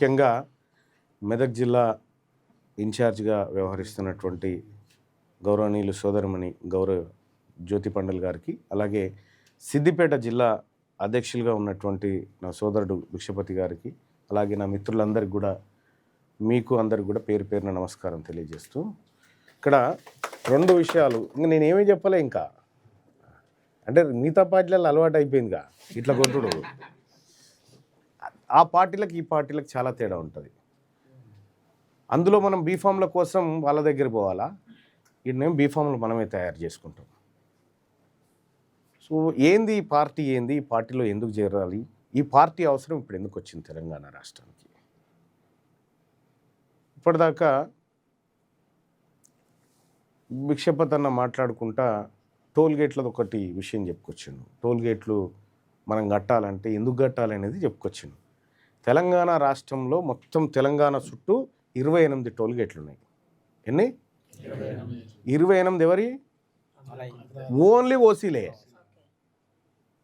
ముఖ్యంగా మెదక్ జిల్లా ఇన్ఛార్జ్గా వ్యవహరిస్తున్నటువంటి గౌరవనీయులు సోదరమణి గౌరవ జ్యోతి పండల్ గారికి, అలాగే సిద్దిపేట జిల్లా అధ్యక్షులుగా ఉన్నటువంటి నా సోదరుడు భిక్షపతి గారికి, అలాగే నా మిత్రులందరికీ కూడా, మీకు అందరికి కూడా పేరు పేరున నమస్కారం తెలియజేస్తూ, ఇక్కడ రెండు విషయాలు ఇంకా నేనేమీ చెప్పలే. ఇంకా అంటే మిగతా పార్టీలలో అలవాటు అయిపోయిందిగా ఇట్లా కొట్టుడు. ఆ పార్టీలకు ఈ పార్టీలకు చాలా తేడా ఉంటుంది. అందులో మనం బీఫామ్ల కోసం వాళ్ళ దగ్గర పోవాలా, ఇన్నేం బీఫామ్లు మనమే తయారు చేసుకుంటాం. సో ఏంది ఈ పార్టీ, ఏంది ఈ పార్టీలో ఎందుకు చేరాలి, ఈ పార్టీ అవసరం ఇప్పుడు ఎందుకు వచ్చింది తెలంగాణ రాష్ట్రానికి? ఇప్పటిదాకా భిక్షపతి అన్న మాట్లాడుకుంటా టోల్గేట్లది ఒకటి విషయం చెప్పుకొచ్చిండు. టోల్గేట్లు మనం కట్టాలంటే ఎందుకు కట్టాలి అనేది చెప్పుకొచ్చిండు. తెలంగాణ రాష్ట్రంలో మొత్తం తెలంగాణ చుట్టూ 28 టోల్గేట్లు ఉన్నాయి. ఎన్ని? 28. ఎవరి? ఓన్లీ ఓసీలే.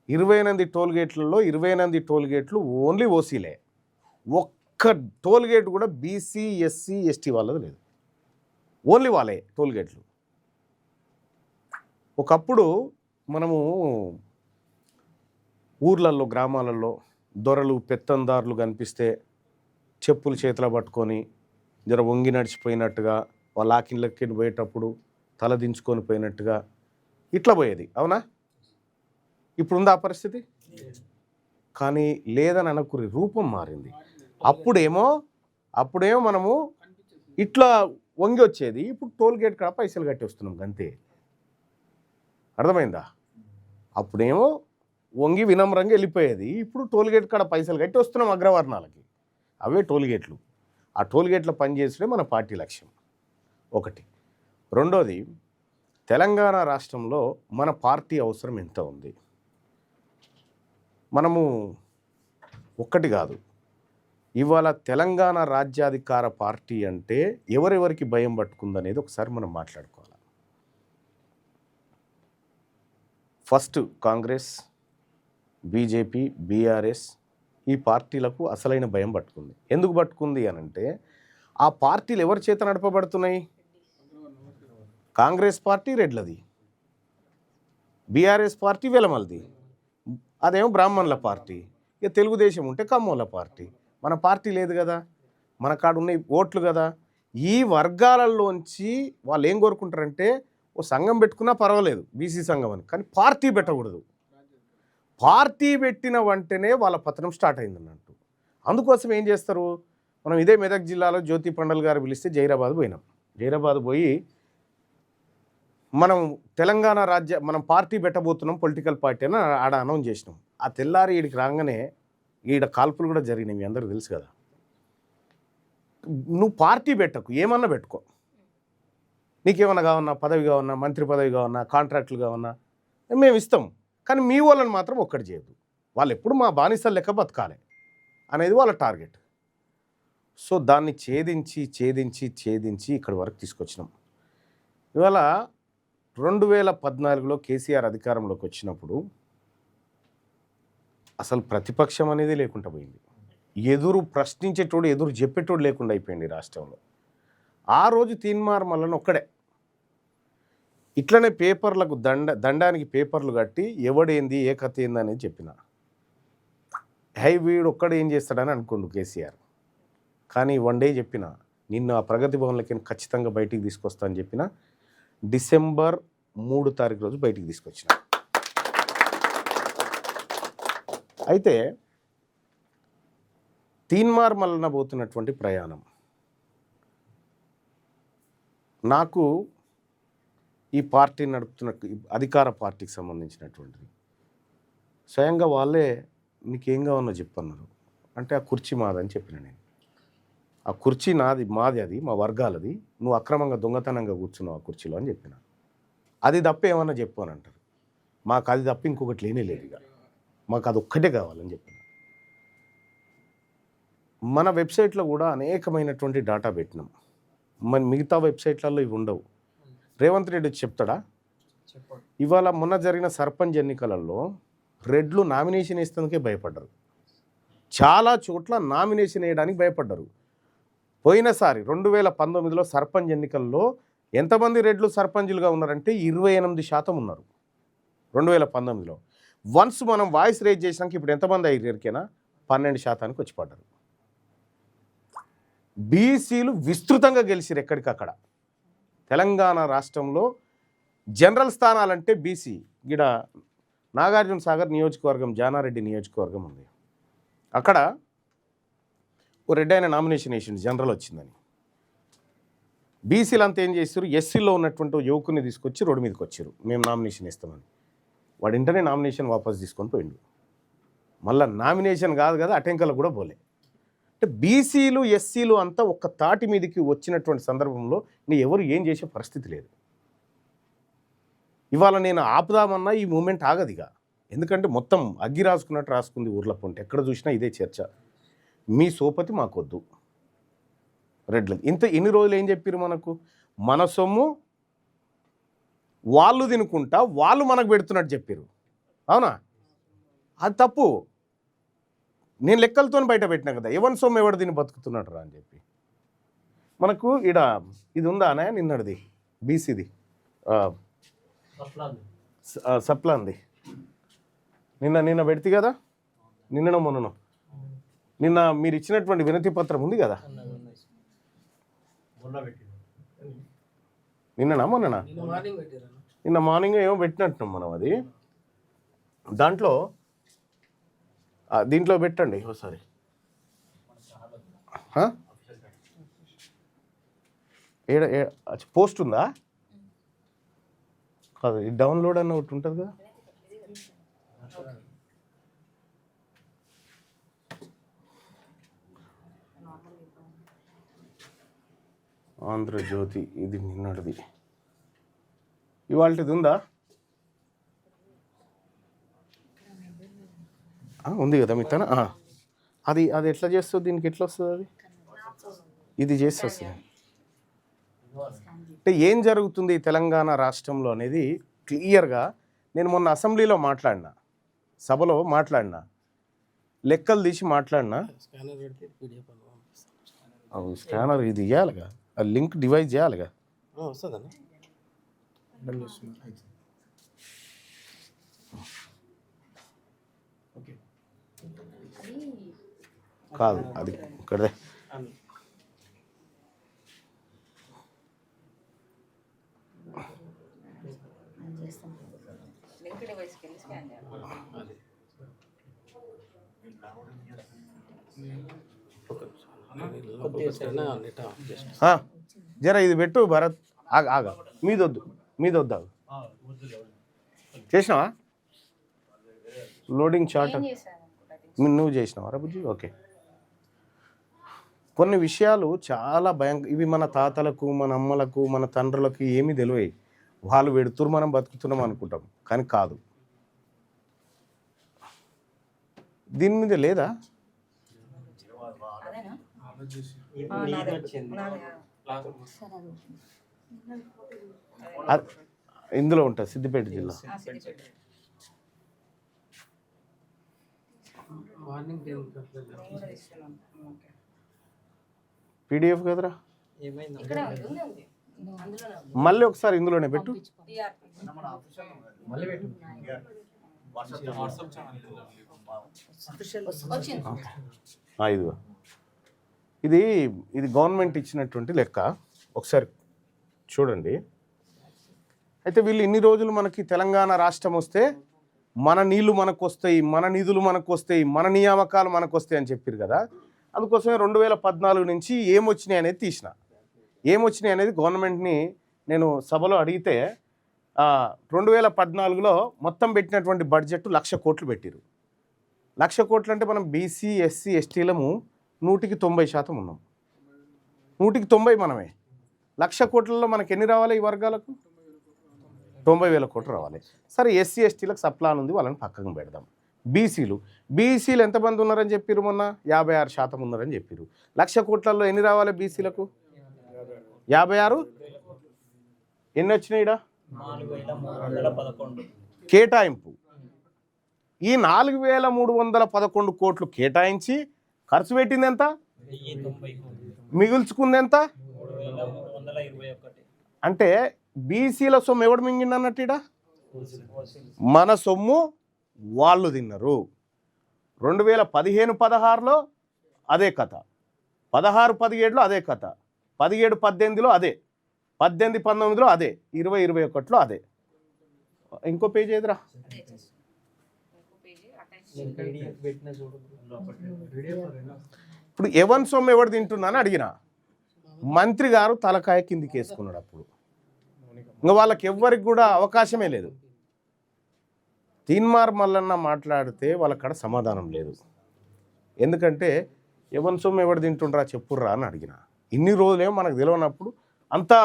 28 టోల్గేట్లలో 28 టోల్గేట్లు ఓన్లీ ఓసీలే. ఒక్క టోల్గేట్ కూడా బీసీ, ఎస్సీ, ఎస్టీ వాళ్ళది లేదు. ఓన్లీ వాళ్ళే టోల్గేట్లు. ఒకప్పుడు మనము ఊర్లలో, గ్రామాలలో దొరలు, పెత్తందారులు కనిపిస్తే చెప్పులు చేతిలో పట్టుకొని జర వంగి నడిచిపోయినట్టుగా, వాళ్ళ ఆకిళ్ళకి పోయేటప్పుడు తల దించుకొని పోయినట్టుగా ఇట్లా పోయేది. అవునా? ఇప్పుడుంది ఆ పరిస్థితి? కానీ లేదని అనకురి, రూపం మారింది. అప్పుడేమో మనము ఇట్లా వంగి వచ్చేది, ఇప్పుడు టోల్గేట్ కాడ పైసలు కట్టి వస్తున్నాం అంతే. అర్థమైందా? అప్పుడేమో వంగి వినమ్రంగా వెళ్ళిపోయేది, ఇప్పుడు టోల్గేట్ కాడ పైసలు కట్టి వస్తున్నాం అగ్రవర్ణాలకి. అవే టోల్గేట్లు. ఆ టోల్గేట్లో పనిచేసే మన పార్టీ లక్ష్యం ఒకటి. రెండోది, తెలంగాణ రాష్ట్రంలో మన పార్టీ అవసరం ఎంత ఉంది? మనము ఒక్కటి కాదు, ఇవాళ తెలంగాణ రాజ్యాధికార పార్టీ అంటే ఎవరెవరికి భయం పట్టుకుందనేది ఒకసారి మనం మాట్లాడుకోవాలి. ఫస్ట్ కాంగ్రెస్, బీజేపీ, బీఆర్ఎస్, ఈ పార్టీలకు అసలైన భయం పట్టుకుంది. ఎందుకు పట్టుకుంది అనంటే, ఆ పార్టీలు ఎవరి చేత నడపబడుతున్నాయి? కాంగ్రెస్ పార్టీ రెడ్లది, బీఆర్ఎస్ పార్టీ వెలమలది, అదేమో బ్రాహ్మణుల పార్టీ, ఇక తెలుగుదేశం ఉంటే కమ్మోళ్ళ పార్టీ. మన పార్టీ లేదు కదా, మన కాడ ఉన్న ఓట్లు కదా. ఈ వర్గాలలోంచి వాళ్ళు ఏం కోరుకుంటారంటే, ఓ సంఘం పెట్టుకున్నా పర్వాలేదు, బీసీ సంఘం అని, కానీ పార్టీ పెట్టకూడదు. పార్టీ పెట్టిన వెంటనే వాళ్ళ పతనం స్టార్ట్ అయింది అన్నట్టు. అందుకోసం ఏం చేస్తారు, మనం ఇదే మెదక్ జిల్లాలో జ్యోతి పండల్ గారు పిలిస్తే జైరాబాద్ పోయినాం. జైరాబాద్ పోయి మనం తెలంగాణ మనం పార్టీ పెట్టబోతున్నాం, పొలిటికల్ పార్టీ అని ఆడ అనౌన్స్ చేసినాం. ఆ తెల్లారి ఈడికి రాగానే ఈడ కాల్పులు కూడా జరిగినాయి, మీ అందరికీ తెలుసు కదా. నువ్వు పార్టీ పెట్టకు, ఏమన్నా పెట్టుకో, నీకేమన్నా కావన్నా, పదవి కావన్నా, మంత్రి పదవి కావన్నా, కాంట్రాక్టులు కావన్నా మేము ఇస్తాం, కానీ మీ వాళ్ళని మాత్రం ఒక్కటి చేయదు. వాళ్ళు ఎప్పుడు మా బానిసలు లెక్క బతకాలి అనేది వాళ్ళ టార్గెట్. సో దాన్ని ఛేదించి ఛేదించి ఛేదించి ఇక్కడి వరకు తీసుకొచ్చినాం. ఇవాళ 2014లో కేసీఆర్ అధికారంలోకి వచ్చినప్పుడు అసలు ప్రతిపక్షం అనేది లేకుండా పోయింది. ఎదురు ప్రశ్నించేటోడు, ఎదురు చెప్పేటోడు లేకుండా అయిపోయింది రాష్ట్రంలో. ఆ రోజు తీన్మార్ మల్లన్న ఒక్కడే ఇట్లనే పేపర్లకు దండానికి పేపర్లు కట్టి ఎవడేంది, ఏ కథ ఏంది అనేది చెప్పిన. వీడు ఒక్కడు ఏం చేస్తాడని అనుకోండు కేసీఆర్. కానీ వన్ డే చెప్పిన, నిన్ను ఆ ప్రగతి భవన్లకి ఖచ్చితంగా బయటికి తీసుకొస్తా అని చెప్పిన. డిసెంబర్ 3 రోజు బయటికి తీసుకొచ్చిన. అయితే తీన్మార్ మల్లన్న పోతున్నటువంటి ప్రయాణం నాకు ఈ పార్టీ నడుపుతున్న అధికార పార్టీకి సంబంధించినటువంటిది స్వయంగా వాళ్ళే నీకేం కావాలో చెప్పన్నారు. అంటే ఆ కుర్చీ మాదని చెప్పిన. నేను ఆ కుర్చీ మాది, అది మా వర్గాలది, నువ్వు అక్రమంగా దొంగతనంగా కూర్చున్నావు ఆ కుర్చీలో అని చెప్పిన. అది తప్ప ఏమన్నా చెప్పు అని అంటారు. మాకు అది తప్ప ఇంకొకటి లేనే లేదు, ఇక మాకు అది ఒక్కటే కావాలని చెప్పిన. మన వెబ్సైట్లో కూడా అనేకమైనటువంటి డాటా పెట్టినాం, మన మిగతా వెబ్సైట్లలో ఇవి ఉండవు. రేవంత్ రెడ్డి చెప్తాడా? ఇవాళ మొన్న జరిగిన సర్పంచ్ ఎన్నికలలో రెడ్లు నామినేషన్ ఇస్తేందుకే భయపడ్డారు. చాలా చోట్ల నామినేషన్ వేయడానికి భయపడ్డారు. పోయినసారి 2019లో సర్పంచ్ ఎన్నికల్లో ఎంతమంది రెడ్లు సర్పంచులుగా ఉన్నారంటే 28% ఉన్నారు 2019లో. వన్స్ మనం వాయిస్ రేజ్ చేసినాక ఇప్పుడు ఎంతమంది అయ్యారికైనా 12% వచ్చి పడ్డారు. బీసీలు విస్తృతంగా గెలిచిరు ఎక్కడికక్కడ. తెలంగాణ రాష్ట్రంలో జనరల్ స్థానాలంటే బీసీ గిడ నాగార్జున సాగర్ నియోజకవర్గం, జానారెడ్డి నియోజకవర్గం ఉంది. అక్కడ ఓ రెడ్డి ఆయన నామినేషన్ వేసిండు జనరల్ వచ్చిందని. బీసీలు అంతా ఏం చేస్తారు, ఎస్సీలో ఉన్నటువంటి యువకుని తీసుకొచ్చి రోడ్డు మీదకి వచ్చారు, మేము నామినేషన్ ఇస్తామని. వాడు ఇంటనే నామినేషన్ వాపస్ తీసుకొని పోయిండు. మళ్ళీ నామినేషన్ కాదు కదా, అటెంకలు కూడా పోలే. అంటే బీసీలు ఎస్సీలు అంతా ఒక్క తాటి మీదకి వచ్చినటువంటి సందర్భంలో నీ ఎవరు ఏం చేసే పరిస్థితి లేదు. ఇవాళ నేను ఆపుదామన్నా ఈ మూమెంట్ ఆగదిగా. ఎందుకంటే మొత్తం అగ్గి రాసుకున్నట్టు రాసుకుంది ఊర్ల పొంటి. ఎక్కడ చూసినా ఇదే చర్చ. మీ సోపతి మాకొద్దు రెడ్లు. ఇన్ని రోజులు ఏం చెప్పారు మనకు, మన సొమ్ము వాళ్ళు తినుకుంటా వాళ్ళు మనకు పెడుతున్నట్టు చెప్పారు. అవునా? అది తప్పు. నేను లెక్కలతో బయట పెట్టినా కదా, ఎవరి సొమ్ము ఎవడు దీన్ని బతుకుతున్నాడు రా అని చెప్పి. మనకు ఈడ ఇది ఉందా అనే నిన్నటిది బీసీది సప్లాంది నిన్న పెడితే కదా, మొన్నను నిన్న మీరు ఇచ్చినటువంటి వినతి పత్రం ఉంది కదా, నిన్ననా మొన్ననా, నిన్న మార్నింగ్ ఏమో పెట్టినట్టున్నాం మనం. అది దీంట్లో పెట్టండి ఒకసారి. పోస్ట్ ఉందా కాదు, ఈ డౌన్లోడ్ అన్న ఒకటి ఉంటుంది కదా. ఆంధ్రజ్యోతి ఇది నిన్నటిది, ఇవాళది ఉందా? ఉంది కదా మీ తన. అది ఎట్లా చేస్తుంది, దీనికి ఎట్లా వస్తుంది? అది ఇది చేసి వస్తుంది. అంటే ఏం జరుగుతుంది తెలంగాణ రాష్ట్రంలో అనేది క్లియర్గా నేను మొన్న అసెంబ్లీలో మాట్లాడినా, సభలో మాట్లాడినా, లెక్కలు తీసి మాట్లాడినా. స్కానర్ ఇది ఇవ్వాలిగా, ఆ లింక్ డివైజ్ చేయాలిగా. కాదు అది ఇక్కడే. జర ఇది పెట్టు భరత్. ఆగా మీదొద్దు చేసినావా లోడింగ్ చార్ట్? నువ్వు చేసినావా బుజ్జి? ఓకే. కొన్ని విషయాలు చాలా ఇవి మన తాతలకు, మన అమ్మలకు, మన తండ్రులకు ఏమీ తెలియవు. వాళ్ళు పెడుతురు, మనం బతుకుతున్నాం అనుకుంటాం, కానీ కాదు. దీని మీద లేదా ఇందులో ఉంటుంది, సిద్దిపేట జిల్లా. పీడిఎఫ్ కదరా, మళ్ళీ ఒకసారి ఇందులోనే పెట్టు. ఇది గవర్నమెంట్ ఇచ్చినటువంటి లెక్క, ఒకసారి చూడండి. అయితే వీళ్ళు ఇన్ని రోజులు మనకి తెలంగాణ రాష్ట్రం వస్తే మన నీళ్లు మనకు వస్తాయి, మన నిధులు మనకు వస్తాయి, మన నియామకాలు మనకు వస్తాయి అని చెప్పారు కదా. అందుకోసమే 2014 నుంచి ఏమొచ్చినాయి అనేది తీసిన. ఏమొచ్చినాయి అనేది గవర్నమెంట్ని నేను సభలో అడిగితే 2014లో మొత్తం పెట్టినటువంటి బడ్జెట్ 1,00,000 కోట్లు పెట్టారు. 1,00,000 కోట్లు అంటే మనం బీసీ, ఎస్సీ, ఎస్టీలము 100% ఉన్నాం. 190 మనమే. 1,00,000 కోట్లలో మనకి ఎన్ని రావాలి? ఈ వర్గాలకు 90,000 కోట్లు రావాలి. సరే, ఎస్సీ ఎస్టీలకు సప్లాన్ ఉంది, వాళ్ళని పక్కన పెడదాం. బీసీలు ఎంతమంది ఉన్నారని చెప్పారు? మొన్న 56% ఉన్నారని చెప్పారు. 1,00,000 కోట్లలో ఎన్ని రావాలి బీసీలకు? 56. ఎన్ని వచ్చినాయి? 4,311 కేటాయింపు. ఈ 4,311 కోట్లు కేటాయించి ఖర్చు పెట్టింది ఎంత, మిగుల్చుకుంది ఎంత. అంటే బీసీల సొమ్ము ఎవడు మింగిండి అన్నట్టు ఇడ మన సొమ్ము వాళ్ళు తిన్నారు. 2015-16లో అదే కథ, 16-17లో అదే కథ, 17-18లో అదే, 18-19లో అదే, 20-21లో అదే. ఇంకో పేజ్ ఏదిరా, ఇప్పుడు ఎవరి సొమ్ము ఎవడు తింటున్నా అని అడిగిన మంత్రి గారు తలకాయ కిందికి వేసుకున్నాడు. అప్పుడు ఇంకా వాళ్ళకి ఎవ్వరికి కూడా అవకాశమే లేదు. తీన్మార్ మల్లన్న మాట్లాడితే వాళ్ళక్కడ సమాధానం లేదు. ఎందుకంటే ఎవరి సొమ్ము ఎవడు తింటుండ్రా చెప్పుర్రా అని అడిగిన. ఇన్ని రోజులేమో మనకు తెలియనప్పుడు అంతా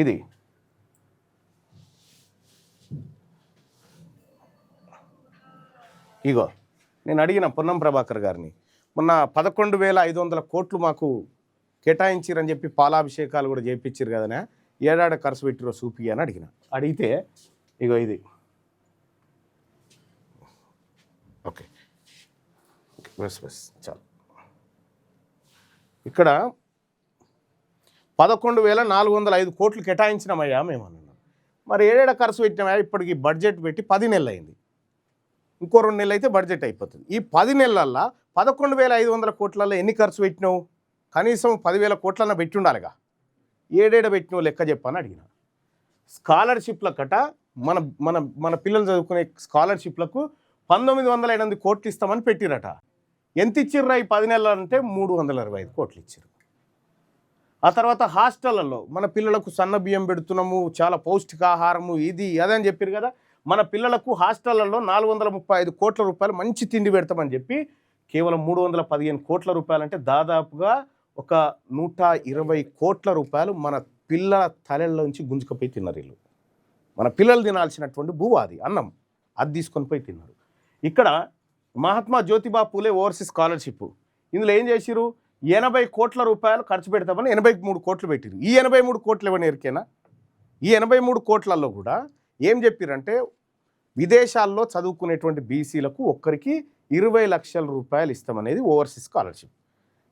ఇది ఇగో నేను అడిగిన పొన్నం ప్రభాకర్ గారిని, మొన్న 11,500 కోట్లు మాకు కేటాయించిరని చెప్పి పాలాభిషేకాలు కూడా చేయించారు కదనే, ఏడాడ ఖర్చు పెట్టిరో చూపి అని అడిగిన. అడిగితే ఇగో ఇది ఓకే బస్ చాలు. ఇక్కడ 11,405 కోట్లు కేటాయించినామయ్యా మేము అన్నాం. మరి ఏడేడ ఖర్చు పెట్టినామయ్యా, ఇప్పటికి బడ్జెట్ పెట్టి 10 నెలలు అయింది, ఇంకో 2 నెలలు అయితే బడ్జెట్ అయిపోతుంది. ఈ 10 నెలల్లో 11,500 కోట్లలో ఎన్ని ఖర్చు పెట్టినావు? కనీసం 10,000 కోట్లన్నా పెట్టి ఉండాలిగా. ఏడేడ పెట్టినావు లెక్క చెప్పని అడిగిన. స్కాలర్షిప్ల కట మన మన మన పిల్లలు చదువుకునే స్కాలర్షిప్లకు 1908 కోట్లు ఇస్తామని పెట్టిరట. ఎంత ఇచ్చిర్రా ఈ 10 నెలలు అంటే 325 కోట్లు ఇచ్చారు. ఆ తర్వాత హాస్టళ్లలో మన పిల్లలకు సన్న బియ్యం పెడుతున్నాము, చాలా పౌష్టికాహారము, ఇది అదని చెప్పారు కదా. మన పిల్లలకు హాస్టళ్లలో 435 కోట్ల రూపాయలు మంచి తిండి పెడతామని చెప్పి కేవలం 315 కోట్ల రూపాయలు, అంటే దాదాపుగా ఒక 120 కోట్ల రూపాయలు మన పిల్లల తలెల్లోంచి గుంజుకపోయి తిన్నారు వీళ్ళు. మన పిల్లలు తినాల్సినటువంటి భూవాది అన్నం అది తీసుకొని పోయి తిన్నారు. ఇక్కడ మహాత్మా జ్యోతిబా పూలే ఓవర్సీస్ స్కాలర్షిప్, ఇందులో ఏం చేసిరు, 80 కోట్ల రూపాయలు ఖర్చు పెడతామని 83 కోట్లు పెట్టిరు. ఈ 83 కోట్లు ఎవరిని ఎరికేనా? ఈ 83 కోట్లలో కూడా ఏం చెప్పారంటే విదేశాల్లో చదువుకునేటువంటి బీసీలకు ఒక్కరికి 20 లక్షల రూపాయలు ఇస్తామనేది ఓవర్సీస్ స్కాలర్షిప్.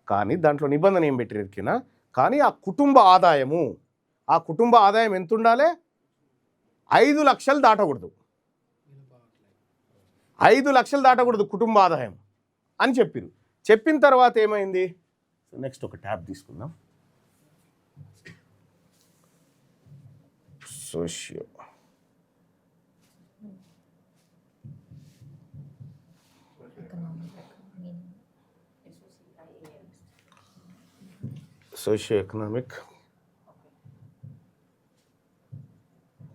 కానీ దాంట్లో నిబంధన ఏం పెట్టారు ఎరికేనా? కానీ ఆ కుటుంబ ఆదాయం ఎంత ఉండాలి? 5 లక్షలు దాటకూడదు, 5 లక్షలు దాటకూడదు కుటుంబ ఆదాయం అని చెప్పారు. చెప్పిన తర్వాత ఏమైంది, నెక్స్ట్ ఒక ట్యాబ్ తీసుకుందాం. Socio economic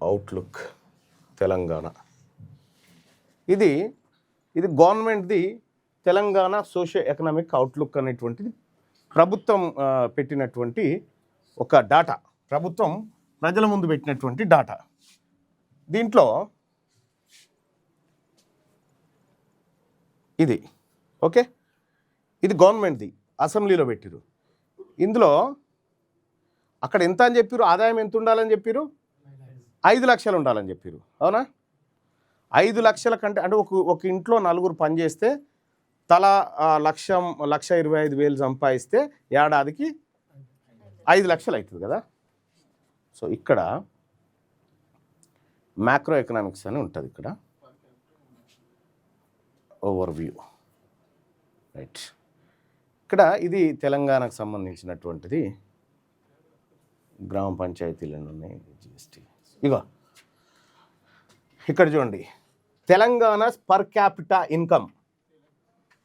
outlook Telangana. ఇది గవర్నమెంట్ది తెలంగాణ సోషియో ఎకనామిక్ అవుట్లుక్ అనేటువంటిది ప్రభుత్వం పెట్టినటువంటి ఒక డాటా, ప్రభుత్వం ప్రజల ముందు పెట్టినటువంటి డాటా. దీంట్లో ఇది ఓకే, ఇది గవర్నమెంట్ది, అసెంబ్లీలో పెట్టిరు. ఇందులో అక్కడ ఎంత అని చెప్పారు, ఆదాయం ఎంత ఉండాలని చెప్పారు, 5 లక్షలు ఉండాలని చెప్పారు. అవునా? 5 లక్షల కంటే, అంటే ఒక ఇంట్లో 4 పని చేస్తే తలా 1,25,000 సంపాదిస్తే ఏడాదికి 5 లక్షలు అవుతుంది కదా. సో ఇక్కడ మ్యాక్రో ఎకనామిక్స్ అని ఉంటుంది, ఇక్కడ ఓవర్వ్యూ రైట్. ఇక్కడ ఇది తెలంగాణకు సంబంధించినటువంటిది, గ్రామ పంచాయతీలు ఉన్నాయి, జిఎస్టీ. ఇగో ఇక్కడ చూడండి, Telangana per capita income,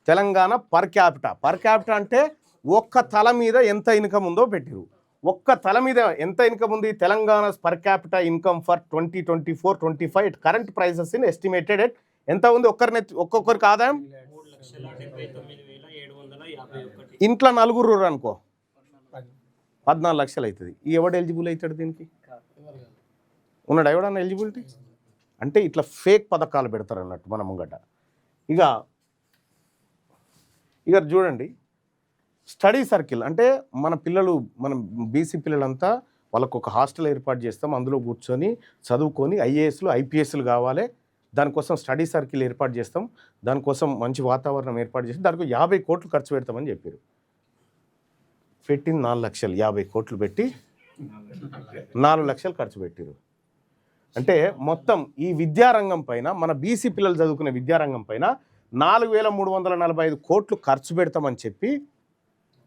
Telangana per capita అంటే ఒక్క తల మీద ఎంత ఇన్కమ్ ఉందో పెట్టిరు. ఒక్క తల మీద ఎంత ఇన్కమ్ ఉంది, Telangana per capita income for 2024-25 at current prices in estimated at ఎంత ఉంది ఒక్కొక్కరికి ఆదాయం? ఇంట్లో 4 అనుకో 14 లక్షలు అవుతుంది. ఎవడు ఎలిజిబుల్ అవుతాడు దీనికి? ఉన్నాడు ఎవడన్నా ఎలిజిబిలిటీ? అంటే ఇట్లా ఫేక్ పథకాలు పెడతారు అన్నట్టు మన ముంగట. ఇక చూడండి, స్టడీ సర్కిల్ అంటే మన బీసీ పిల్లలంతా వాళ్ళకు ఒక హాస్టల్ ఏర్పాటు చేస్తాం, అందులో కూర్చొని చదువుకొని ఐఏఎస్లు ఐపీఎస్లు కావాలి, దానికోసం స్టడీ సర్కిల్ ఏర్పాటు చేస్తాం, దానికోసం మంచి వాతావరణం ఏర్పాటు చేసి దానికి 50 కోట్లు ఖర్చు పెడతామని చెప్పారు. పెట్టింది 4 లక్షలు, 50 కోట్లు పెట్టి 4 లక్షలు ఖర్చు పెట్టారు. అంటే మొత్తం ఈ విద్యారంగం పైన, మన బీసీ పిల్లలు చదువుకునే విద్యారంగం పైన 4345 కోట్లు ఖర్చు పెడతామని చెప్పి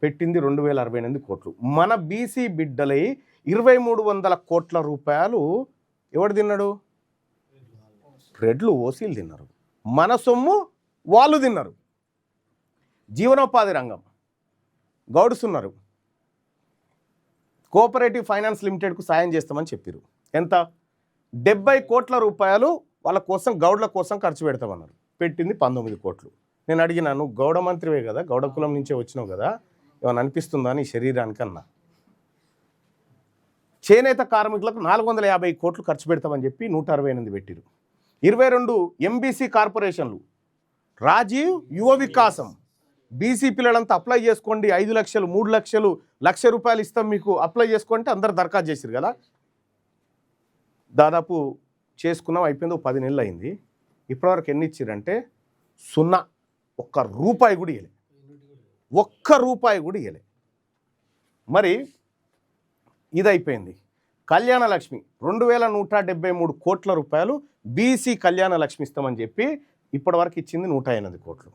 పెట్టింది 2068 కోట్లు. మన బీసీ బిడ్డలై 2300 కోట్ల రూపాయలు ఎవడు తిన్నాడు? రెడ్లు, ఓసీలు తిన్నారు. మన సొమ్ము వాళ్ళు తిన్నారు. జీవనోపాధి రంగం గౌడ్స్ ఉన్నారు. కోఆపరేటివ్ ఫైనాన్స్ లిమిటెడ్కు సాయం చేస్తామని చెప్పారు. ఎంత? 70 కోట్ల రూపాయలు వాళ్ళ కోసం, గౌడ్ల కోసం ఖర్చు పెడతామన్నారు. పెట్టింది 19 కోట్లు. నేను అడిగినా, నువ్వు గౌడ మంత్రివే కదా, గౌడ కులం నుంచే వచ్చినావు కదా, ఏమైనా అనిపిస్తుందా నీ శరీరానికి అన్నా. చేనేత కార్మికులకు 450 కోట్లు ఖర్చు పెడతామని చెప్పి 168 పెట్టిరు. 22 ఎంబీసీ కార్పొరేషన్లు, రాజీవ్, యువ వికాసం, బీసీ పిల్లలంతా అప్లై చేసుకోండి, 5 లక్షలు, 3 లక్షలు, ₹1,00,000 ఇస్తాం మీకు, అప్లై చేసుకోండి అందరు దరఖాస్తు చేసిరు కదా. దాదాపు చేసుకున్నాం, అయిపోయింది. 10 నెలలు అయింది. ఇప్పటివరకు ఎన్ని ఇచ్చిరంటే 0. ఒక్క రూపాయి కూడా ఇవ్వలే, ఒక్క రూపాయి కూడా ఇవ్వలే. మరి ఇది అయిపోయింది. కళ్యాణ లక్ష్మి 2173 కోట్ల రూపాయలు బీసీ కళ్యాణ లక్ష్మి ఇస్తామని చెప్పి ఇప్పటివరకు ఇచ్చింది 108 కోట్లు.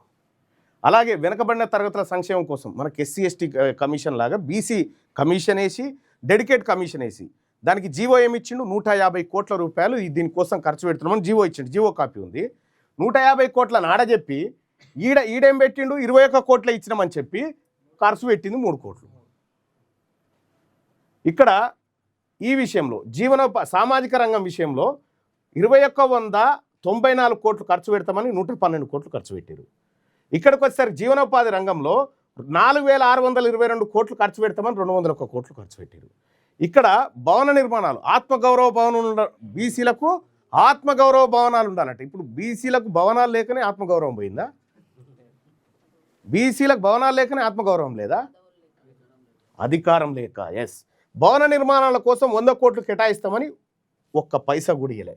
అలాగే వెనకబడిన తరగతుల సంక్షేమం కోసం మనకి ఎస్సీ ఎస్టీ కమిషన్ లాగా బీసీ కమిషన్ వేసి, డెడికేట్ కమిషన్ వేసి, దానికి జీవో ఏమి ఇచ్చిండు? 150 కోట్ల రూపాయలు దీనికోసం ఖర్చు పెడుతున్నామని జీవో ఇచ్చిండు. జీవో కాపీ ఉంది. 150 కోట్ల నాడ చెప్పి ఈడేం పెట్టిండు? 21 కోట్ల ఇచ్చినామని చెప్పి ఖర్చు పెట్టింది 3 కోట్లు. ఇక్కడ ఈ విషయంలో సామాజిక రంగం విషయంలో 2194 కోట్లు ఖర్చు పెడతామని 112 కోట్లు ఖర్చు పెట్టారు. ఇక్కడికి వచ్చేసరికి జీవనోపాధి రంగంలో 4622 కోట్లు ఖర్చు పెడతామని 201 కోట్లు ఖర్చు పెట్టారు. ఇక్కడ భవన నిర్మాణాలు, ఆత్మగౌరవ భవనం, బీసీలకు ఆత్మగౌరవ భవనాలు ఉండాలంట. ఇప్పుడు బీసీలకు భవనాలు లేకనే ఆత్మగౌరవం పోయిందా? బీసీలకు భవనాలు లేకనే ఆత్మగౌరవం లేదా? అధికారం లేక. ఎస్, భవన నిర్మాణాల కోసం 100 కోట్లు కేటాయిస్తామని ఒక్క పైసా కూడా ఇవ్వలే.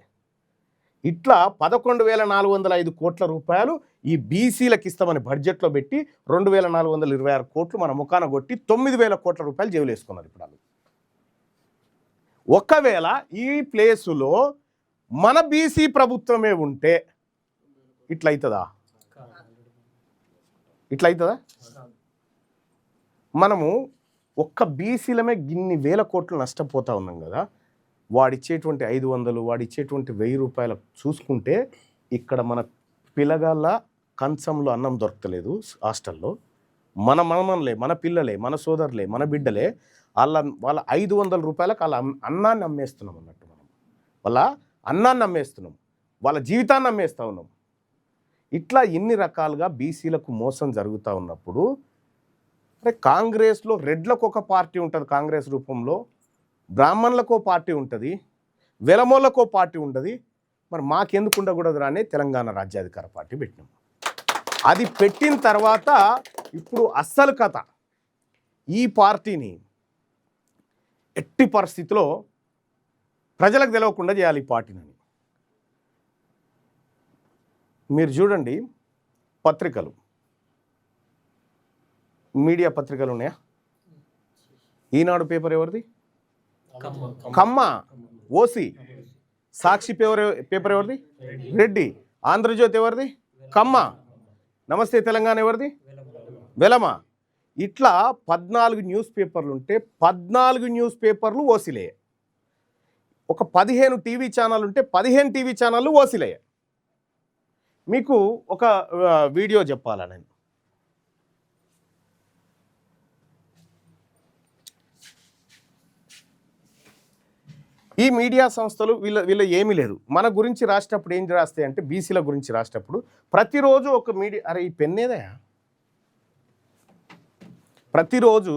ఇట్లా 11,405 కోట్ల రూపాయలు ఈ బీసీలకు ఇస్తామని బడ్జెట్లో పెట్టి 2,426 కోట్లు మన ముఖాన కొట్టి 9,000 కోట్ల రూపాయలు జేబులు వేసుకున్నారు. ఇప్పుడు వాళ్ళు ఒకవేళ ఈ ప్లేసులో మన బీసీ ప్రభుత్వమే ఉంటే ఇట్లయితుందా? ఇట్లయితుందా? మనము ఒక్క బీసీలమే గిన్ని వేల కోట్లు నష్టపోతా ఉన్నాం కదా. వాడిచ్చేటువంటి 500, వాడిచ్చేటువంటి 1000 రూపాయలు చూసుకుంటే ఇక్కడ మన పిల్లగాళ్ళ కంచంలో అన్నం దొరకలేదు హాస్టల్లో. మన మనమలే, మన పిల్లలే, మన సోదరులే, మన బిడ్డలే వాళ్ళ 500 రూపాయలకు వాళ్ళ అన్నాన్ని అమ్మేస్తున్నాం అన్నట్టు. మనం వాళ్ళ అన్నాన్ని అమ్మేస్తున్నాం, వాళ్ళ జీవితాన్ని అమ్మేస్తూ ఉన్నాం. ఇట్లా ఇన్ని రకాలుగా బీసీలకు మోసం జరుగుతూ ఉన్నప్పుడు అంటే కాంగ్రెస్లో రెడ్లకు ఒక పార్టీ ఉంటుంది, కాంగ్రెస్ రూపంలో బ్రాహ్మణులకో పార్టీ ఉంటుంది, వెలమోళ్ళకో పార్టీ ఉంటుంది. మరి మాకెందుకు ఉండకూడదు రానే తెలంగాణ రాజ్యాధికార పార్టీ పెట్టినాం. అది పెట్టిన తర్వాత ఇప్పుడు అస్సలు కథ, ఈ పార్టీని ఎట్టి పరిస్థితిలో ప్రజలకు తెలవకుండా చేయాలి ఈ పార్టీని. మీరు చూడండి, పత్రికలు, మీడియా పత్రికలు ఉన్నాయా? ఈనాడు పేపర్ ఎవరిది? కమ్మ, ఓసి. సాక్షి పేపర్ ఎవరిది? రెడ్డి. ఆంధ్రజ్యోతి ఎవరిది? కమ్మ. నమస్తే తెలంగాణ ఎవరిది? వెలమ. ఇట్లా 14 న్యూస్ పేపర్లు ఉంటే 14 న్యూస్ పేపర్లు ఓసిలే. ఒక 15 టీవీ ఛానల్ ఉంటే 15 టీవీ ఛానళ్ళు ఓసిలే. మీకు ఒక వీడియో చెప్పాలా నేను? ఈ మీడియా సంస్థలు వీళ్ళ ఏమీ లేదు. మన గురించి రాసేటప్పుడు ఏం రాస్తాయి అంటే, బీసీల గురించి రాసేటప్పుడు ప్రతిరోజు ఒక మీడియా, అరే ఈ పెన్నేదయా, ప్రతిరోజు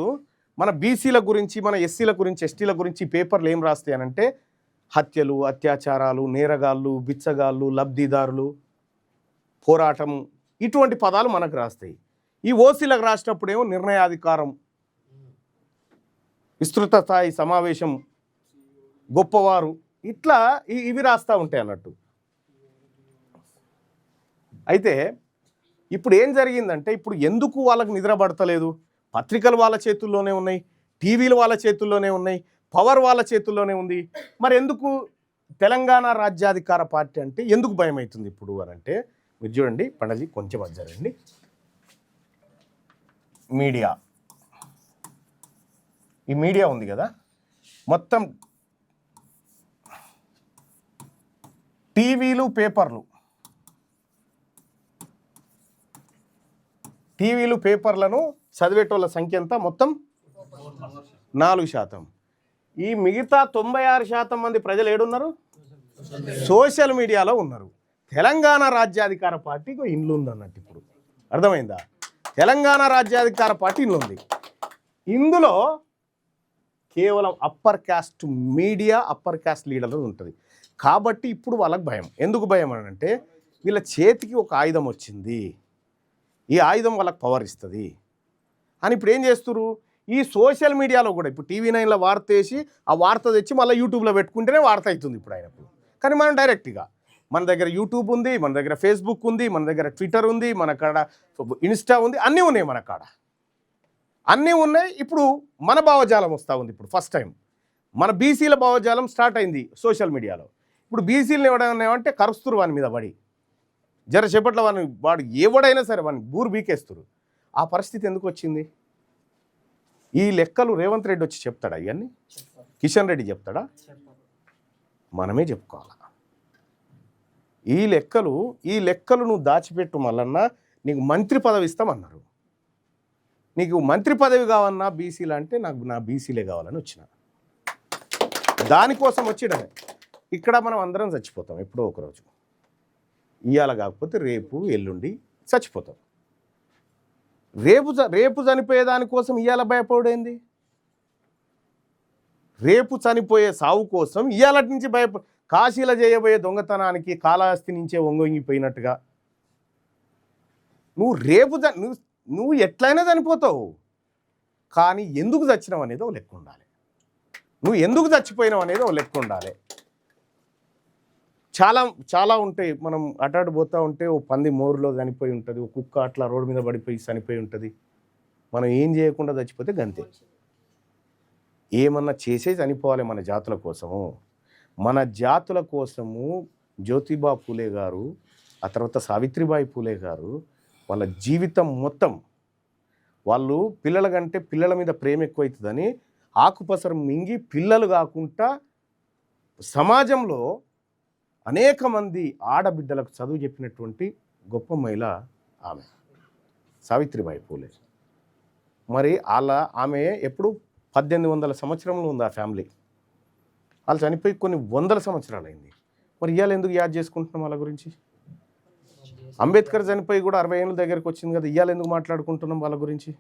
మన బీసీల గురించి, మన ఎస్సీల గురించి, ఎస్టీల గురించి పేపర్లు ఏం రాస్తాయి అనంటే హత్యలు, అత్యాచారాలు, నేరగాళ్ళు, బిచ్చగాళ్ళు, లబ్ధిదారులు, పోరాటం, ఇటువంటి పదాలు మనకు రాస్తాయి. ఈ ఓసీలకు రాసేటప్పుడేమో నిర్ణయాధికారం, విస్తృత స్థాయి సమావేశం, గొప్పవారు, ఇట్లా ఇవి రాస్తూ ఉంటాయి అన్నట్టు. అయితే ఇప్పుడు ఏం జరిగిందంటే ఇప్పుడు ఎందుకు వాళ్ళకి నిద్ర పడతలేదు? పత్రికలు వాళ్ళ చేతుల్లోనే ఉన్నాయి, టీవీలు వాళ్ళ చేతుల్లోనే ఉన్నాయి, పవర్ వాళ్ళ చేతుల్లోనే ఉంది. మరి ఎందుకు తెలంగాణ రాజ్యాధికార పార్టీ అంటే ఎందుకు భయం అవుతుంది ఇప్పుడు అని అంటే, మీరు చూడండి పండజీ కొంచెం వచ్చారండి. మీడియా, ఈ మీడియా ఉంది కదా, మొత్తం టీవీలు పేపర్లను చదివేటోళ్ళ సంఖ్య ఎంత? మొత్తం 4%. ఈ మిగతా 96% మంది ప్రజలు ఏడున్నారు? సోషల్ మీడియాలో ఉన్నారు. తెలంగాణ రాజ్యాధికార పార్టీకి ఇండ్లు ఉందన్నట్టు ఇప్పుడు అర్థమైందా? తెలంగాణ రాజ్యాధికార పార్టీ ఇండ్లు ఉంది. ఇందులో కేవలం upper caste media, upper caste లీడర్లు ఉంటుంది. కాబట్టి ఇప్పుడు వాళ్ళకి భయం. ఎందుకు భయం అని అంటే, వీళ్ళ చేతికి ఒక ఆయుధం వచ్చింది, ఈ ఆయుధం వాళ్ళకి పవర్ ఇస్తుంది అని ఇప్పుడు ఏం చేస్తున్నారు? ఈ సోషల్ మీడియాలో కూడా ఇప్పుడు TV9లో వార్త వేసి ఆ వార్త తెచ్చి మళ్ళీ యూట్యూబ్లో పెట్టుకుంటేనే వార్త అవుతుంది ఇప్పుడు ఆయనకు. కానీ మనం డైరెక్ట్గా, మన దగ్గర యూట్యూబ్ ఉంది, మన దగ్గర ఫేస్బుక్ ఉంది, మన దగ్గర ట్విట్టర్ ఉంది, మన కాడ ఇన్స్టా ఉంది, అన్నీ ఉన్నాయి మన కాడ, అన్నీ ఉన్నాయి. ఇప్పుడు మన భావజాలం వస్తూ ఉంది. ఇప్పుడు ఫస్ట్ టైం మన బీసీల భావజాలం స్టార్ట్ అయింది సోషల్ మీడియాలో. ఇప్పుడు బీసీలను ఎవడేమంటే కరుస్తురు వాని మీద పడి, జర చేపట్ల వాడు ఎవడైనా సరే వాడిని బూరు బీకేస్తురు. ఆ పరిస్థితి ఎందుకు వచ్చింది? ఈ లెక్కలు రేవంత్ రెడ్డి వచ్చి చెప్తాడా? ఇవన్నీ కిషన్ రెడ్డి చెప్తాడా? మనమే చెప్పుకోవాలా. ఈ లెక్కలు నువ్వు దాచిపెట్టు మల్లన్నా నీకు మంత్రి పదవి ఇస్తామన్నారు. నీకు మంత్రి పదవి కావన్నా బీసీలు అంటే నా బీసీలే కావాలని వచ్చిన. దానికోసం వచ్చిడమే. ఇక్కడ మనం అందరం చచ్చిపోతాం ఎప్పుడో ఒకరోజు. ఇవాళ కాకపోతే రేపు ఎల్లుండి చచ్చిపోతాం. రేపు చనిపోయేదానికోసం ఇవాళ భయపడేంది? రేపు చనిపోయే సావు కోసం ఇవాళ నుంచి కాశీలో చేయబోయే దొంగతనానికి కాళహస్తి నుంచే వంగొంగిపోయినట్టుగా నువ్వు ఎట్లయినా చనిపోతావు. కానీ ఎందుకు చచ్చినావు అనేది ఒక లెక్క ఉండాలి. నువ్వు ఎందుకు చచ్చిపోయినావు అనేది ఒక లెక్క ఉండాలి. చాలా ఉంటాయి. మనం అటాడు పోతూ ఉంటే ఓ పంది మోరులో చనిపోయి ఉంటుంది, ఓ కుక్క అట్లా రోడ్డు మీద పడిపోయి చనిపోయి ఉంటుంది. మనం ఏం చేయకుండా చచ్చిపోతే గంతే. ఏమన్నా చేసే చనిపోవాలి మన జాతుల కోసము. మన జాతుల కోసము జ్యోతిబా పూలే గారు, ఆ తర్వాత సావిత్రిబాయి పూలే గారు వాళ్ళ జీవితం మొత్తం, వాళ్ళు పిల్లల కంటే పిల్లల మీద ప్రేమ ఎక్కువవుతుందని ఆకుపసరం మింగి పిల్లలు కాకుండా సమాజంలో అనేక మంది ఆడబిడ్డలకు చదువు చెప్పినటువంటి గొప్ప మహిళ ఆమె సావిత్రిబాయి పూలే. మరి ఆమె ఎప్పుడు 1800 సంవత్సరంలో ఉంది ఆ ఫ్యామిలీ. వాళ్ళు చనిపోయి కొన్ని వందల సంవత్సరాలు అయింది. మరి ఇవాళ ఎందుకు యాద్ చేసుకుంటున్నాం వాళ్ళ గురించి? అంబేద్కర్ చనిపోయి కూడా 60 ఏళ్ళ దగ్గరికి వచ్చింది కదా, ఇవాళ ఎందుకు మాట్లాడుకుంటున్నాం వాళ్ళ గురించి?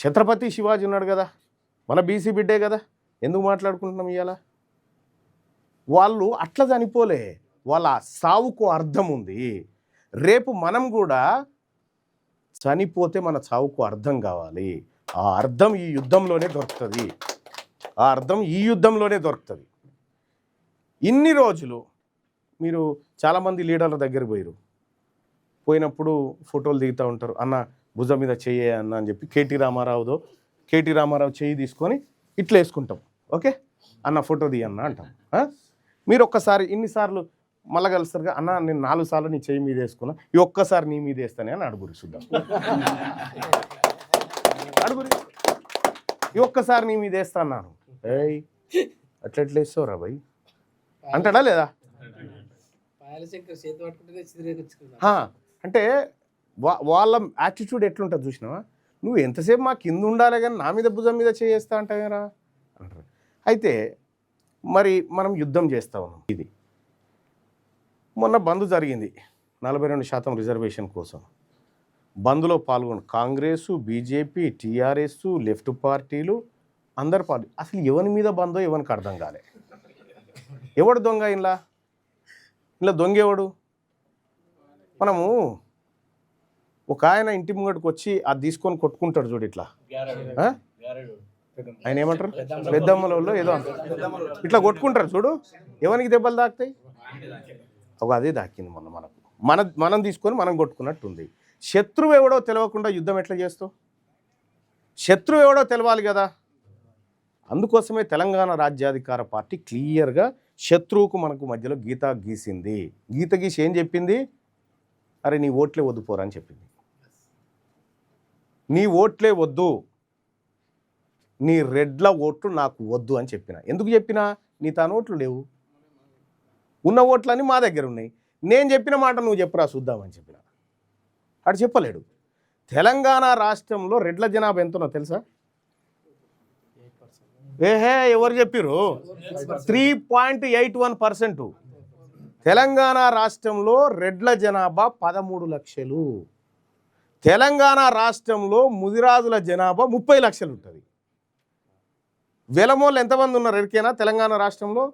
ఛత్రపతి శివాజీ ఉన్నాడు కదా, మన బీసీ బిడ్డే కదా, ఎందుకు మాట్లాడుకుంటున్నాం ఇవాళ? వాళ్ళు అట్లా చనిపోలే, వాళ్ళ సావుకు అర్థం ఉంది. రేపు మనం కూడా చనిపోతే మన చావుకు అర్థం కావాలి. ఆ అర్థం ఈ యుద్ధంలోనే దొరుకుతుంది. ఇన్ని రోజులు మీరు చాలామంది లీడర్ల దగ్గర పోయినప్పుడు ఫోటోలు దిగుతూ ఉంటారు. అన్న భుజం మీద చెయ్యే అన్న అని చెప్పి కేటీ రామారావు చెయ్యి తీసుకొని ఇట్లా వేసుకుంటాం. ఓకే అన్న ఫోటో దిగన్న అంటాం. మీరు ఒక్కసారి ఇన్నిసార్లు మళ్ళా కలుస్తారుగా, అన్న నేను 4 సార్లు నీ చెయ్యి మీద వేసుకున్నా, ఈ ఒక్కసారి నీ మీద వేస్తానే అని అడుగురి చూద్దాం. ఈ ఒక్కసారి నీ మీద వేస్తా అన్నాను. ఏయ్ అట్లా వేస్తావురా భయ్ అంటాడా లేదా? అంటే వాళ్ళ యాటిట్యూడ్ ఎట్లుంటుంది చూసినావా? నువ్వు ఎంతసేపు మా కింద ఉండాలి కానీ నా మీద భుజం మీద చేస్తా అంటావేరా అంటారు. అయితే మరి మనం యుద్ధం చేస్తా ఉన్నాం. ఇది మొన్న బంద్ జరిగింది 42% రిజర్వేషన్ కోసం. బంద్లో పాల్గొన్న కాంగ్రెసు, బీజేపీ, టీఆర్ఎస్, లెఫ్ట్ పార్టీలు, అందరు పార్టీ. అసలు ఎవరి మీద బందో ఎవరికి అర్థం కాలే. ఎవడు దొంగ? ఇలా దొంగ ఎవడు? మనము ఒక ఆయన ఇంటి ముంగడికి వచ్చి అది తీసుకొని కొట్టుకుంటాడు చూడు ఇట్లా, ఆయన ఏమంటారు పెద్దమ్మలలో ఏదో ఇట్లా కొట్టుకుంటారు చూడు, ఎవరికి దెబ్బలు తాకుతాయి? ఒక అదే దాక్కింది మొన్న మనకు మనం తీసుకొని మనం కొట్టుకున్నట్టుంది. శత్రువు ఎవడో తెలియకుండా యుద్ధం ఎట్లా చేస్తావు? శత్రువు ఎవడో తెలవాలి కదా. అందుకోసమే తెలంగాణ రాజ్యాధికార పార్టీ క్లియర్గా శత్రువుకు మనకు మధ్యలో గీత గీసింది. గీత గీసి ఏం చెప్పింది? అరే నీ ఓట్లే వద్దు పోరా అని చెప్పింది. నీ ఓట్లే వద్దు, నీ రెడ్ల ఓట్లు నాకు వద్దు అని చెప్పిన. ఎందుకు చెప్పినా? నీ తాను ఓట్లు లేవు, ఉన్న ఓట్లన్నీ మా దగ్గర ఉన్నాయి. నేను చెప్పిన మాట నువ్వు చెప్పురా చూద్దామని చెప్పిన. అటు చెప్పలేడు. తెలంగాణ రాష్ట్రంలో రెడ్ల జనాభా ఎంతనో తెలుసా? ఎవరు చెప్పిరు? 3.81%. తెలంగాణ రాష్ట్రంలో రెడ్ల జనాభా 13 లక్షలు. తెలంగాణ రాష్ట్రంలో ముదిరాజుల జనాభా 30 లక్షలు ఉంటుంది. వెలమోళ్ళు ఎంతమంది ఉన్నారు ఎరికేనా తెలంగాణ రాష్ట్రంలో?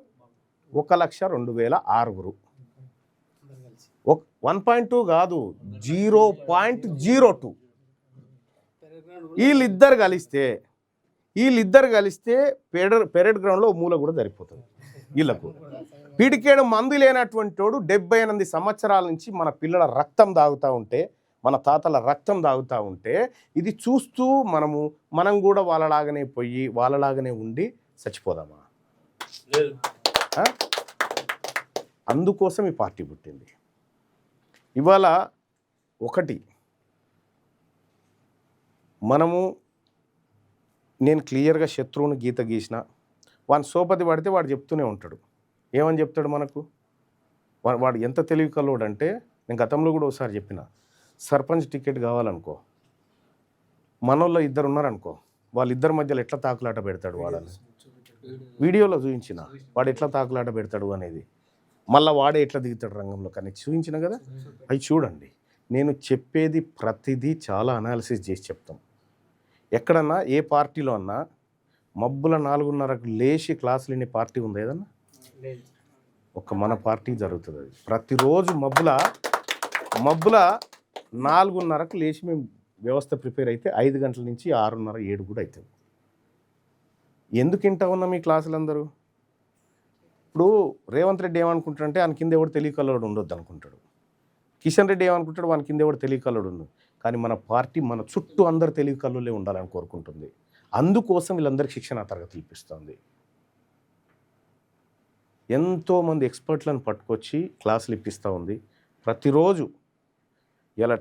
1,02,006. 1.2 కాదు, 0.02. వీళ్ళిద్దరు కలిస్తే పెరేడ్ గ్రౌండ్లో మూల కూడా సరిపోతుంది వీళ్ళకు. పిడికేడు మందు లేనటువంటి వాడు 78 సంవత్సరాల నుంచి మన పిల్లల రక్తం తాగుతూ ఉంటే, మన తాతల రక్తం తాగుతూ ఉంటే ఇది చూస్తూ మనం కూడా వాళ్ళలాగానే పోయి వాళ్ళలాగానే ఉండి చచ్చిపోదామా? అందుకోసం ఈ పార్టీ పుట్టింది. ఇవాళ ఒకటి నేను క్లియర్గా శత్రువుని గీత గీసిన వాని సోపతి పడితే వాడు చెప్తూనే ఉంటాడు. ఏమని చెప్తాడు మనకు? వాడు ఎంత తెలివి కల్లోడు అంటే, నేను గతంలో కూడా ఒకసారి చెప్పిన, సర్పంచ్ టికెట్ కావాలనుకో, మనోళ్ళు 2 ఉన్నారనుకో, వాళ్ళిద్దరి మధ్యలో ఎట్లా తాకులాట పెడతాడు వాడని వీడియోలో చూపించిన. వాడు ఎట్లా తాకులాట పెడతాడు అనేది, మళ్ళీ వాడే ఎట్లా దిగుతాడు రంగంలో కానీ చూపించిన కదా. అవి చూడండి. నేను చెప్పేది ప్రతిదీ చాలా అనాలిసిస్ చేసి చెప్తాం. ఎక్కడన్నా ఏ పార్టీలో అన్నా మబ్బుల 4:30కు లేచి క్లాసులు వినే పార్టీ ఉంది ఏదన్నా? ఒక్క మన పార్టీ జరుగుతుంది. అది ప్రతిరోజు మబ్బుల 4:30కు లేచి మేము వ్యవస్థ ప్రిపేర్ అయితే 5 గంటల నుంచి 6:30, 7 కూడా అవుతుంది. ఎందుకు వింటా ఉన్నాం ఈ క్లాసులు అందరూ? ఇప్పుడు రేవంత్ రెడ్డి ఏమనుకుంటాడంటే ఆయన కింద ఎవడు తెలియకల్లోడు ఉండొద్దు అనుకుంటాడు. కిషన్ రెడ్డి ఏమనుకుంటాడు వాని కింద ఎవడు తెలియకల్లోడు ఉండదు. కానీ మన పార్టీ మన చుట్టూ అందరు తెలియకల్లోలే ఉండాలని కోరుకుంటుంది. అందుకోసం వీళ్ళందరికీ శిక్షణా తరగతులు ఇప్పిస్తుంది. ఎంతోమంది ఎక్స్పర్ట్లను పట్టుకొచ్చి క్లాసులు ఇప్పిస్తూ ఉంది ప్రతిరోజు. ఇలా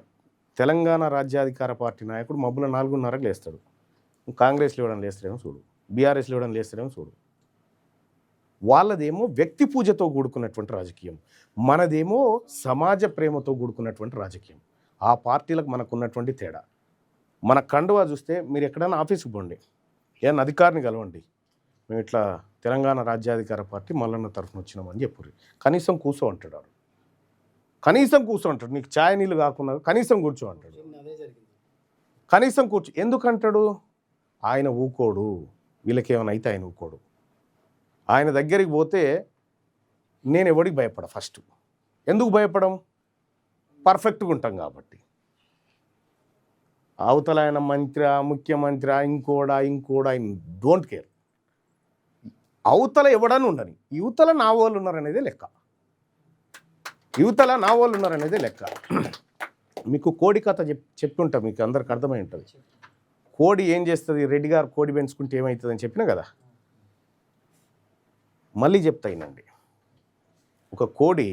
తెలంగాణ రాజ్యాధికార పార్టీ నాయకుడు మబ్బుల 4:30కు లేస్తాడు. కాంగ్రెస్లో ఇవ్వడం లేస్తాడేమో చూడు, బీఆర్ఎస్లో ఇవ్వడం లేస్తాడేమో చూడు. వాళ్ళదేమో వ్యక్తి పూజతో కూడుకున్నటువంటి రాజకీయం, మనదేమో సమాజ ప్రేమతో కూడుకున్నటువంటి రాజకీయం. ఆ పార్టీలకు మనకు ఉన్నటువంటి తేడా. మన కండువా చూస్తే మీరు ఎక్కడైనా ఆఫీస్కి పోండి, ఏమన్నా అధికారిని కలవండి, మేము ఇట్లా తెలంగాణ రాజ్యాధికార పార్టీ మల్లన్న తరఫున వచ్చినామని చెప్పుర్రి. కనీసం కూర్చో అంటాడు. కనీసం కూర్చో అంటాడు. నీకు ఛాయ్ నీళ్ళు కాకుండా కనీసం కూర్చో అంటాడు. కనీసం కూర్చో ఎందుకంటాడు? ఆయన ఊకోడు, వీళ్ళకేమైనా అయితే ఆయన ఊకోడు. ఆయన దగ్గరికి పోతే నేను ఎవడికి భయపడ. ఫస్ట్ ఎందుకు భయపడం? పర్ఫెక్ట్గా ఉంటాం కాబట్టి. అవతల ఆయన మంత్రి, ముఖ్యమంత్రి, ఇంకోడా డోంట్ కేర్. అవతల ఎవడని ఉండని, యువతల నా వాళ్ళు ఉన్నారనేదే లెక్క. మీకు కోడి కథ చెప్తుంటా, మీకు అందరికి అర్థమై ఉంటుంది. కోడి ఏం చేస్తుంది? రెడ్డి గారు కోడి పెంచుకుంటే ఏమవుతుందని చెప్పినా కదా, మళ్ళీ చెప్తాయినండి. ఒక కోడి,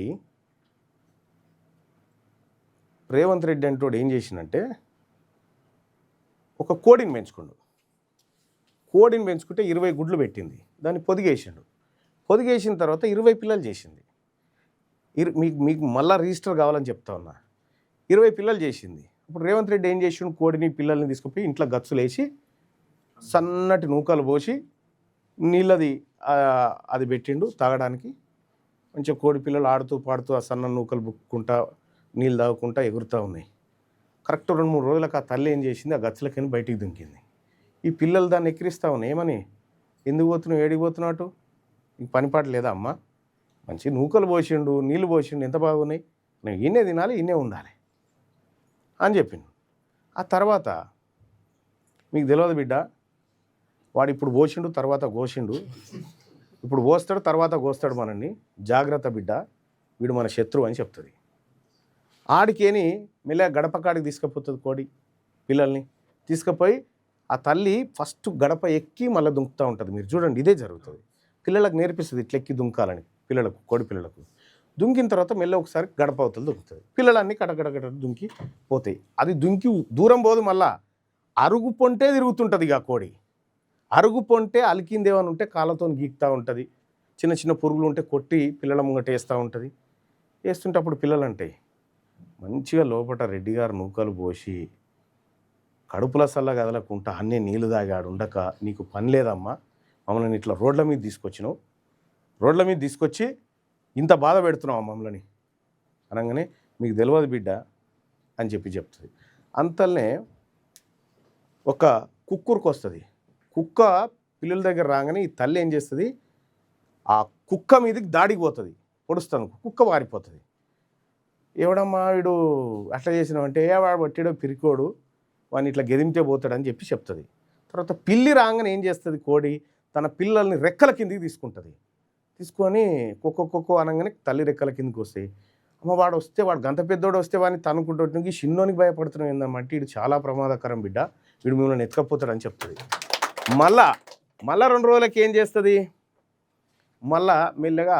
రేవంత్ రెడ్డి అంటోడు ఏం చేసిందంటే ఒక కోడిని పెంచుకుంటే 20 గుడ్లు పెట్టింది. దాన్ని పొదిగేసిన తర్వాత 20 పిల్లలు చేసింది. మీకు మళ్ళీ రిజిస్టర్ కావాలని చెప్తా ఉన్నా. 20 పిల్లలు చేసింది. ఇప్పుడు రేవంత్ రెడ్డి ఏం చేసిండు? కోడిని పిల్లల్ని తీసుకుపోయి ఇంట్లో గచ్చులు వేసి సన్నటి నూకలు పోసి నీళ్ళది అది పెట్టిండు తాగడానికి. మంచిగా కోడి పిల్లలు ఆడుతూ పాడుతూ ఆ సన్న నూకలు బుక్కుంటా నీళ్ళు తాగుకుంటా ఎగురుతూ ఉన్నాయి. కరెక్ట్ 2-3 రోజులకు ఆ తల్లి ఏం చేసింది? ఆ గచ్చులకని బయటికి దుంకింది. ఈ పిల్లలు దాన్ని ఎక్కిరిస్తూ ఉన్నాయి. ఏమని? ఎందుకు పోతున్నావు, ఏడికి పోతున్నావు, నీకు పనిపాటు లేదా అమ్మ? మంచి నూకలు పోసిండు, నీళ్ళు పోసిండు, ఎంత బాగున్నాయి, నేను ఈయనే తినాలి, ఈయనే ఉండాలి అని చెప్పిండు. ఆ తర్వాత మీకు తెలియదు బిడ్డ, వాడు ఇప్పుడు పోసిండు, తర్వాత కోసిండు, ఇప్పుడు పోస్తాడు, తర్వాత కోస్తాడు మనల్ని. జాగ్రత్త బిడ్డ, వీడు మన శత్రువు అని చెప్తుంది. ఆడికేని మెల్లగా గడప కాడికి తీసుకుపోతుంది కోడి పిల్లల్ని. తీసుకుపోయి ఆ తల్లి ఫస్ట్ గడప ఎక్కి మళ్ళీ దుంకుతూ ఉంటుంది. మీరు చూడండి, ఇదే జరుగుతుంది. పిల్లలకు నేర్పిస్తుంది ఇట్లా ఎక్కి దుంకాలని, పిల్లలకు, కోడి పిల్లలకు. దుంకిన తర్వాత మెల్ల ఒకసారి గడప అవతల దుంకుతుంది. పిల్లలన్నీ కటకట దుంకి పోతాయి. అది దుంకి దూరం పోదు, మళ్ళా అరుగు పొంటే తిరుగుతుంటుంది. ఇక కోడి అరుగు పొంటే అలికిందేమని ఉంటే కాళ్ళతో గీకుతూ ఉంటుంది. చిన్న చిన్న పురుగులు ఉంటే కొట్టి పిల్లల ముంగట వేస్తూ ఉంటుంది. వేస్తుంటే అప్పుడు పిల్లలు అంటే మంచిగా లోపల రెడ్డి గారు నూకలు పోసి కడుపుల సల్ల కదలకుంటా అన్నీ నీళ్ళు తాగాడు ఉండక, నీకు పని లేదమ్మా, మమ్మల్ని ఇట్లా రోడ్ల మీద తీసుకొచ్చినావు, రోడ్ల మీద తీసుకొచ్చి ఇంత బాధ పెడుతున్నావు మమ్మల్ని అనగానే, మీకు తెలియదు బిడ్డ అని చెప్తుంది. అంతల్నే ఒక కుక్కూరుకు వస్తుంది. కుక్క పిల్లల దగ్గర రాగానే ఈ తల్లి ఏం చేస్తుంది, ఆ కుక్క మీదకి దాడికి పోతుంది, పొడుస్తాను, కుక్క వారిపోతుంది. ఎవడమ్మా వీడు అట్లా చేసినావంటే, వాడు పట్టిడో పిరికోడు, వాడిని ఇట్లా గెదిమితే పోతాడని చెప్తుంది. తర్వాత పిల్లి రాగానే ఏం చేస్తుంది, కోడి తన పిల్లల్ని రెక్కల కిందికి తీసుకుంటుంది. తీసుకొని కుక్కో అనగానే తల్లి రెక్కల కిందికి వస్తాయి. అమ్మ వాడు వస్తే, వాడు గంత పెద్దోడు వస్తే వాడిని తనుకుంటుంటే చిన్నోనికి భయపడుతున్నాం ఏందమ్మంటే, వీడు చాలా ప్రమాదకరం బిడ్డ, వీడు మిమ్మల్ని ఎత్తుకపోతాడని చెప్తుంది. మళ్ళా 2 రోజులకి ఏం చేస్తుంది, మళ్ళా మెల్లగా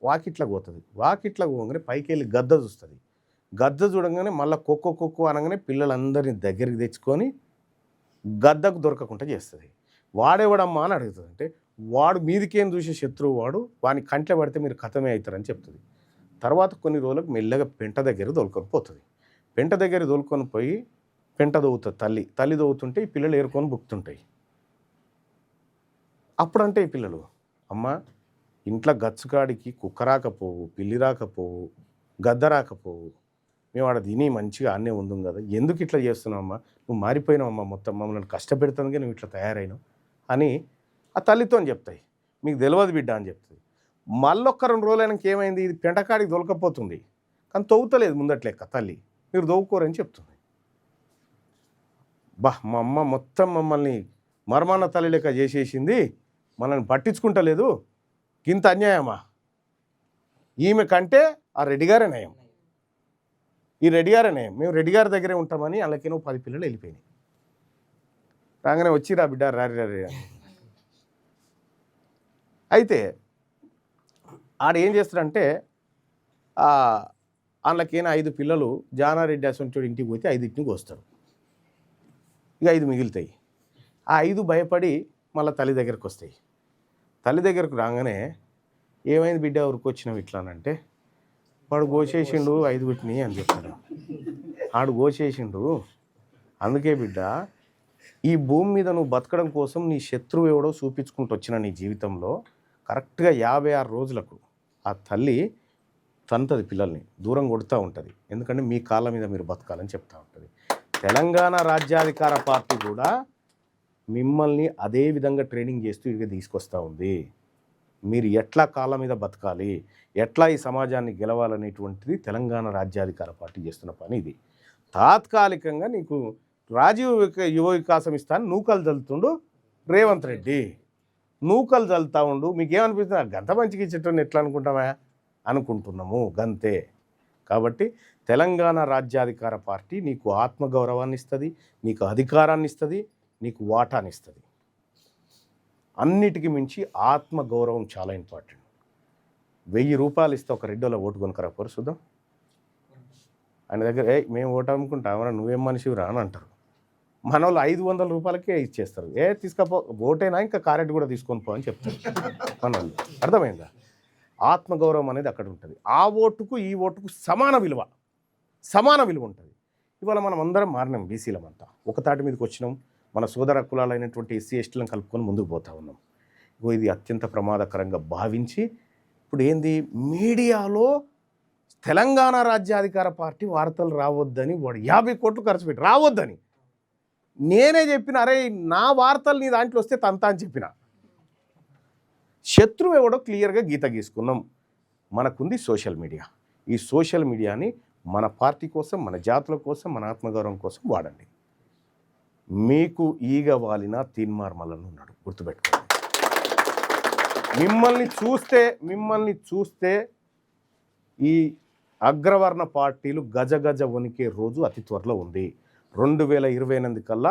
వాకిట్లకు పోతుంది. వాకిట్లకు పోగానే పైకి వెళ్ళి గద్ద చూస్తుంది. గద్ద చూడగానే మళ్ళీ కుక్కో అనగానే పిల్లలందరినీ దగ్గరికి తెచ్చుకొని గద్దకు దొరకకుండా చేస్తుంది. వాడేవాడమ్మా అని అడుగుతుంది. అంటే వాడు మీదికేం చూసే శత్రువు వాడు, వాడిని కంట్లో పడితే మీరు కథమే అవుతారని చెప్తుంది. తర్వాత కొన్ని రోజులకు మెల్లగా పెంట దగ్గర దొలుకొని పోతుంది. పెంట దగ్గర దొలుకొని పోయి పెంట దొవుతుంది. తల్లి దొవుతుంటే ఈ పిల్లలు ఏరుకొని బుక్తుంటాయి. అప్పుడంటే ఈ పిల్లలు, అమ్మ ఇంట్లో గచ్చుకాడికి కుక్క రాకపోవు, పిల్లి రాకపోవు, గద్ద రాకపోవు, మేము ఆడ తిని మంచిగా అన్నే ఉందాం కదా, ఎందుకు ఇట్లా చేస్తున్నావమ్మా, నువ్వు మారిపోయినావమ్మా, మొత్తం మమ్మల్ని కష్టపెడుతుందిగా నువ్వు ఇట్లా తయారైనావు అని ఆ తల్లితో చెప్తాయి. మీకు తెలియదు బిడ్డ అని చెప్తుంది. మళ్ళొక్క 2 రోజులైనాక ఏమైంది, ఇది పెంటకాడికి దొలకపోతుంది, కానీ తవ్వుతలేదు ముందట్లెక్క తల్లి, మీరు దవ్వుకోరని చెప్తుంది. మా అమ్మ మొత్తం మమ్మల్ని మర్మాన తల్లి లెక్క చేసేసింది, మనల్ని పట్టించుకుంటలేదు, ఇంత అన్యాయమా, ఈమె కంటే ఆ రెడ్డి గారే నయం, ఈ రెడ్డి గారే నయం, మేము రెడ్డి గారి దగ్గరే ఉంటామని వాళ్ళకేనో 10 పిల్లలు వెళ్ళిపోయినాయి. రాగానే వచ్చిరా బిడ్డ రారి. అయితే ఆడ ఏం చేస్తాడంటే, వాళ్ళకైనా 5 పిల్లలు జానారెడ్డి అసంటోడు ఇంటికి పోతే 5 వస్తాడు, ఇక 5 మిగులుతాయి. ఆ 5 భయపడి మళ్ళీ తల్లి దగ్గరకు వస్తాయి. తల్లి దగ్గరకు రాగానే ఏమైంది బిడ్డ ఊరికి వచ్చినావు ఇట్లా అంటే, వాడు గోచేసిండు 5 వీటిని అని చెప్తాడు. ఆడు గోచేసిండు, అందుకే బిడ్డ ఈ భూమి మీద నువ్వు బతకడం కోసం నీ శత్రువు ఎవడో చూపించుకుంటూ వచ్చిన నీ జీవితంలో కరెక్ట్గా 56 రోజులకు ఆ తల్లి తంతది పిల్లల్ని, దూరం కొడుతూ ఉంటుంది. ఎందుకంటే మీ కాళ్ళ మీద మీరు బతకాలని చెప్తూ ఉంటుంది. తెలంగాణ రాజ్యాధికార పార్టీ కూడా మిమ్మల్ని అదే విధంగా ట్రైనింగ్ చేస్తూ ఇక తీసుకొస్తూ ఉంది. మీరు ఎట్లా కాళ్ళ మీద బతకాలి, ఎట్లా ఈ సమాజాన్ని గెలవాలనేటువంటిది తెలంగాణ రాజ్యాధికార పార్టీ చేస్తున్న పని ఇది. తాత్కాలికంగా నీకు రాజీవ్ యువ వికాసం ఇస్తాను నూకలు చల్లుతుండు రేవంత్ రెడ్డి, నూకలు చల్లుతూ ఉండు, మీకేమనిపిస్తుంది, గంత మంచిగా ఇచ్చేటోని ఎట్లా అనుకుంటామా అనుకుంటున్నాము గంతే. కాబట్టి తెలంగాణ రాజ్యాధికార పార్టీ నీకు ఆత్మగౌరవాన్ని ఇస్తుంది, నీకు అధికారాన్ని ఇస్తుంది, నీకు వాటాని ఇస్తుంది. అన్నిటికీ మించి ఆత్మగౌరవం చాలా ఇంపార్టెంట్. 1000 రూపాయలు ఇస్తే ఒక రెడ్డిలో ఓటు కొనుక్కరాపోరు చూద్దాం. ఆయన దగ్గర మేము ఓటు అమ్ముకుంటామరా, నువ్వేం మనిషివిరా అని అంటారు. మన వాళ్ళు 500 రూపాయలకే ఇచ్చేస్తారు. తీసుకపో, ఓటైనా ఇంకా కారెట్ కూడా తీసుకొని పో అని చెప్తారు మన వాళ్ళు. అర్థమైందా? ఆత్మగౌరవం అనేది అక్కడ ఉంటుంది. ఆ ఓటుకు ఈ ఓటుకు సమాన విలువ ఉంటుంది. ఇవాళ మనం అందరం మారినాం, బీసీలమంతా ఒక తాటి మీదకి వచ్చినాం, మన సోదర కులాలైనటువంటి ఎస్సీ ఎస్టీలను కలుపుకొని ముందుకు పోతా ఉన్నాం. ఇది అత్యంత ప్రమాదకరంగా భావించి ఇప్పుడు ఏంది, మీడియాలో తెలంగాణ రాజ్యాధికార పార్టీ వార్తలు రావద్దని వాడు 50 కోట్లు ఖర్చు పెట్టి రావద్దని నేనే చెప్పిన, అరే నా వార్తలు నీ దాంట్లో వస్తే తంతా అని చెప్పిన. శత్రువు ఎవడో క్లియర్గా గీత గీసుకున్నాం. మనకుంది సోషల్ మీడియా. ఈ సోషల్ మీడియాని మన పార్టీ కోసం, మన జాతుల కోసం, మన ఆత్మగౌరవం కోసం వాడండి. మీకు ఈగ వాలిన తీన్మార్మలను ఉన్నాడు, గుర్తుపెట్టుకోండి. మిమ్మల్ని చూస్తే ఈ అగ్రవర్ణ పార్టీలు గజ గజ వణికే రోజు అతి త్వరలో ఉంది. 2028 కల్లా